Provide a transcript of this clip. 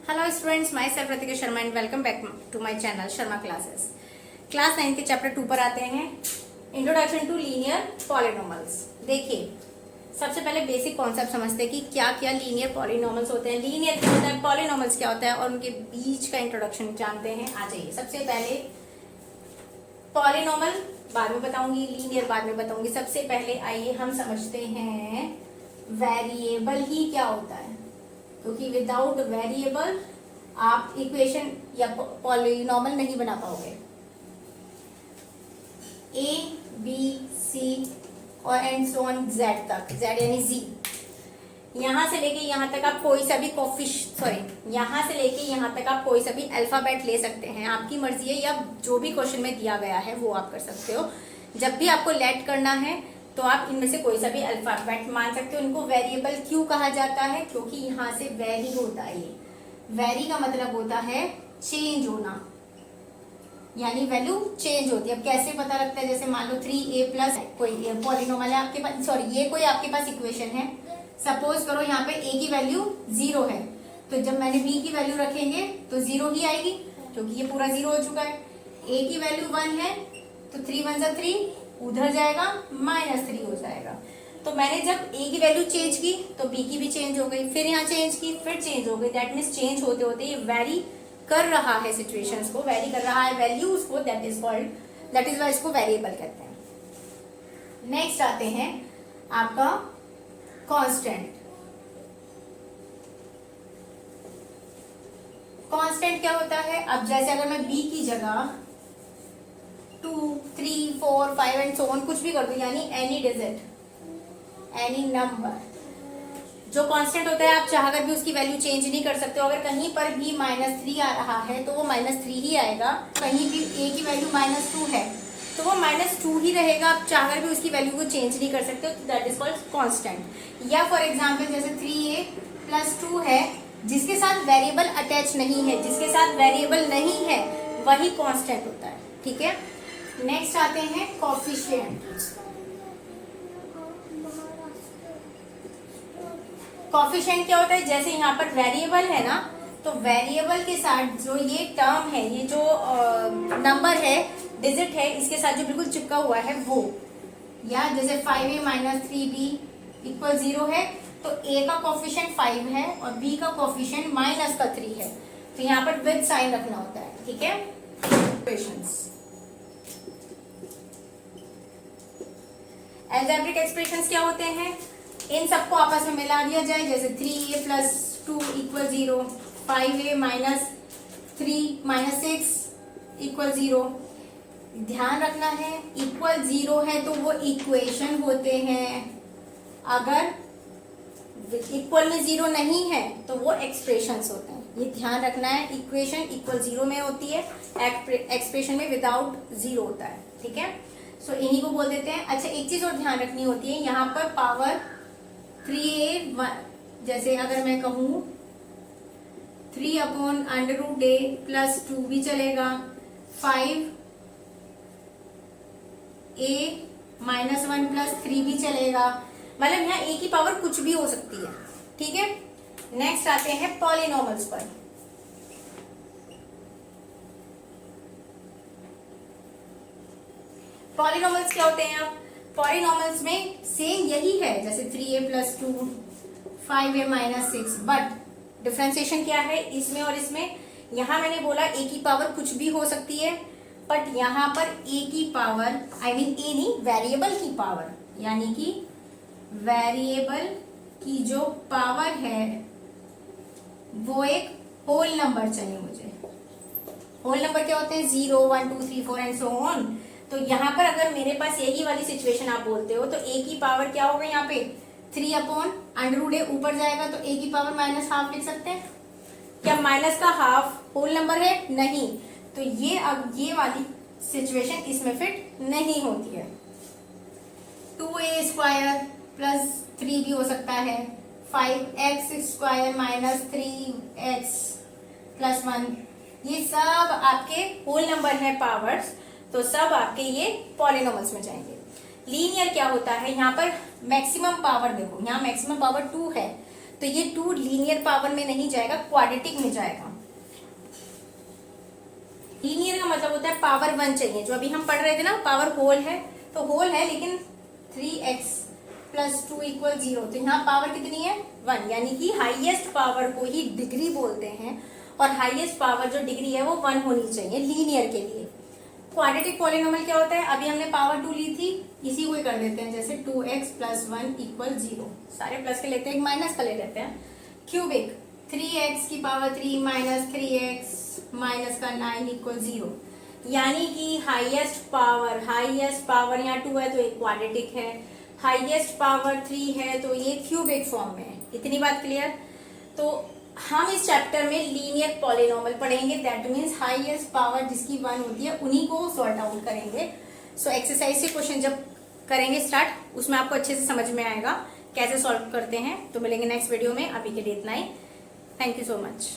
Hello students, myself Pratika Sharma and welcome back to my channel Sharma classes. Class 9 के chapter 2 पर आते हैं, introduction to linear polynomials. देखिए, सबसे पहले बेसिक कॉन्सेप्ट समझते हैं कि क्या क्या लीनियर पॉलिनोमल्स होते हैं, लीनियर क्या होता है, पॉलिनोमल्स क्या होता है और उनके बीच का इंट्रोडक्शन जानते हैं। आ जाइए, सबसे पहले पॉलिनोमल बाद में बताऊंगी, लीनियर बाद में बताऊंगी। सबसे पहले आइए हम समझते हैं वेरिएबल ही क्या होता है, क्योंकि विदाउट वेरिएबल आप इक्वेशन या पॉलिनोमल नहीं बना पाओगे। ए बी सी और एंड सो ऑन जेड तक, जेड यानी जी, यहां से लेके यहां तक आप कोई सा भी यहां से लेके यहां तक आप कोई सा भी अल्फाबेट ले सकते हैं, आपकी मर्जी है, या जो भी क्वेश्चन में दिया गया है वो आप कर सकते हो। जब भी आपको लेट करना है तो आप इनमें से कोई सा भी अल्फाबेट मान सकते हो। इनको वेरिएबल क्यों कहा जाता है? क्योंकि यहाँ से वेरी होता है। ये वेरी का मतलब होता है चेंज होना, यानी वैल्यू चेंज होती है। अब कैसे पता लगता है? जैसे मान लो 3a प्लस कोई पॉलिनोमल है आपके पास, ये कोई आपके पास इक्वेशन है। सपोज करो यहाँ पे a की वैल्यू 0 है, तो जब मैंने b की वैल्यू रखेंगे तो 0 ही आएगी, क्योंकि ये पूरा 0 हो चुका है। a की वैल्यू 1 है तो 3 1 जा 3, उधर जाएगा -3 हो जाएगा। तो मैंने जब a की वैल्यू चेंज की तो b की भी चेंज हो गई, फिर यहाँ चेंज की, फिर चेंज हो गई। दैट मीन्स चेंज होते होते ये वेरी कर रहा है, सिचुएशंस को वेरी कर रहा है, वैल्यूज को। दैट इज वाई इसको वेरिएबल कहते हैं। नेक्स्ट आते हैं आपका कांस्टेंट। कांस्टेंट क्या होता है? अब जैसे अगर मैं b की जगह 2 3 4 5 एंड सो ऑन कुछ भी कर दो, यानी एनी डिजिट, एनी नंबर, जो कांस्टेंट होता है आप चाहकर भी उसकी वैल्यू चेंज नहीं कर सकते हो। अगर कहीं पर भी -3 आ रहा है तो वो -3 ही आएगा। कहीं भी a की वैल्यू -2 है तो वो -2 ही रहेगा, आप चाहकर भी उसकी वैल्यू को चेंज नहीं कर सकते हो। That is called constant. या फॉर एग्जाम्पल जैसे 3a + 2 है, जिसके साथ वेरिएबल अटैच नहीं है, जिसके साथ वेरिएबल नहीं है वही कांस्टेंट होता है। ठीक है, नेक्स्ट आते हैं कोफिशिएंट। कोफिशिएंट क्या होता है? जैसे यहाँ पर वेरिएबल है ना, तो वेरिएबल के साथ जो ये टर्म है, ये जो नंबर है, डिजिट है, इसके साथ जो बिल्कुल चिपका हुआ है वो, या जैसे 5a - 3b = 0 है तो a का कोफिशिएंट 5 है और b का कोफिशिएंट -3 है, तो यहाँ पर विद साइन रखना होता है। ठीक है, इक्वेशंस, अलजेब्रिक एक्सप्रेशंस क्या होते हैं? इन सबको आपस में मिला दिया जाए, जैसे 3a + 2 = 0, 5a - 3 - 6 = 0। ध्यान रखना है, इक्वल 0 है तो वो इक्वेशन होते हैं, अगर इक्वल में 0 नहीं है तो वो एक्सप्रेशंस होते हैं। ये ध्यान रखना है, इक्वेशन इक्वल 0 में होती है, एक्सप्रेशन में विदाउट 0 होता है। ठीक है, सो इन्हीं को बोल देते हैं। अच्छा, एक चीज और ध्यान रखनी होती है, यहाँ पर पावर 3a, जैसे अगर मैं कहूं 3/√a + 2 भी चलेगा, 5a - 1 + 3 भी चलेगा, मतलब यहाँ a की पावर कुछ भी हो सकती है। ठीक है, नेक्स्ट आते हैं पॉलिनोमल्स पर। पॉलिनोमल्स क्या होते हैं? अब पॉलिनोमल्स में सेम यही है, जैसे 3a + 2, 5a - 6, बट डिफरेंशिएशन क्या है इसमें और इसमें? यहां मैंने बोला a की पावर कुछ भी हो सकती है, बट यहां पर a की पावर, आई मीन a नहीं, वेरिएबल की पावर, यानी कि वेरिएबल की जो पावर है वो एक होल नंबर चाहिए मुझे। होल नंबर क्या होते हैं? 0 1 2 3 4 एंड सो ऑन। तो यहाँ पर अगर मेरे पास यही वाली सिचुएशन आप बोलते हो तो a की पावर क्या होगा? यहाँ पे 3/√a ऊपर जाएगा तो a की पावर -½ लिख सकते हैं। क्या माइनस का हाफ होल नंबर है? नहीं, तो ये अब ये वाली सिचुएशन इसमें फिट नहीं होती है। 2a² + 3 भी हो सकता है, 5x² - 3x + 1, ये सब आपके होल नंबर है पावर्स, तो सब आपके ये पॉलिनोमल्स में जाएंगे। लीनियर क्या होता है? यहाँ पर मैक्सिमम पावर देखो, यहाँ मैक्सिमम पावर 2 है, तो ये 2 लीनियर पावर में नहीं जाएगा, क्वाड्रेटिक में जाएगा। लीनियर का मतलब होता है पावर 1 चाहिए, जो अभी हम पढ़ रहे थे ना, पावर होल है तो होल है लेकिन 3x प्लस 2 इक्वल 0, तो यहाँ पावर कितनी है 1, यानी कि हाईएस्ट पावर को ही डिग्री बोलते हैं और हाईएस्ट पावर जो डिग्री है वो 1 होनी चाहिए लीनियर के लिए। क्वाड्रेटिक पॉलिनोमियल क्या होता है, अभी हमने पावर 2 ली थी, इसी को ही कर देते हैं, जैसे 2x प्लस 1 इक्वल 0, सारे प्लस के लेते हैं, एक माइनस का ले लेते हैं। क्यूबिक 3x की पावर 3 माइनस 3x माइनस का 9 इक्वल 0, यानी कि हाईएस्ट पावर यहाँ 2 है तो एक क्वाड्रेटिक है, हाईएस्ट पावर 3 है तो ये क्यूबिक फॉर्म में है। इतनी बात क्लियर। तो हम इस चैप्टर में लीनियर पॉलिनोमियल पढ़ेंगे, दैट मीन्स हाईएस्ट पावर जिसकी 1 होती है उन्हीं को सॉर्ट आउट करेंगे। सो एक्सरसाइज से क्वेश्चन जब करेंगे स्टार्ट, उसमें आपको अच्छे से समझ में आएगा कैसे सॉल्व करते हैं। तो मिलेंगे नेक्स्ट वीडियो में, अभी के लिए इतना ही। Thank you so much.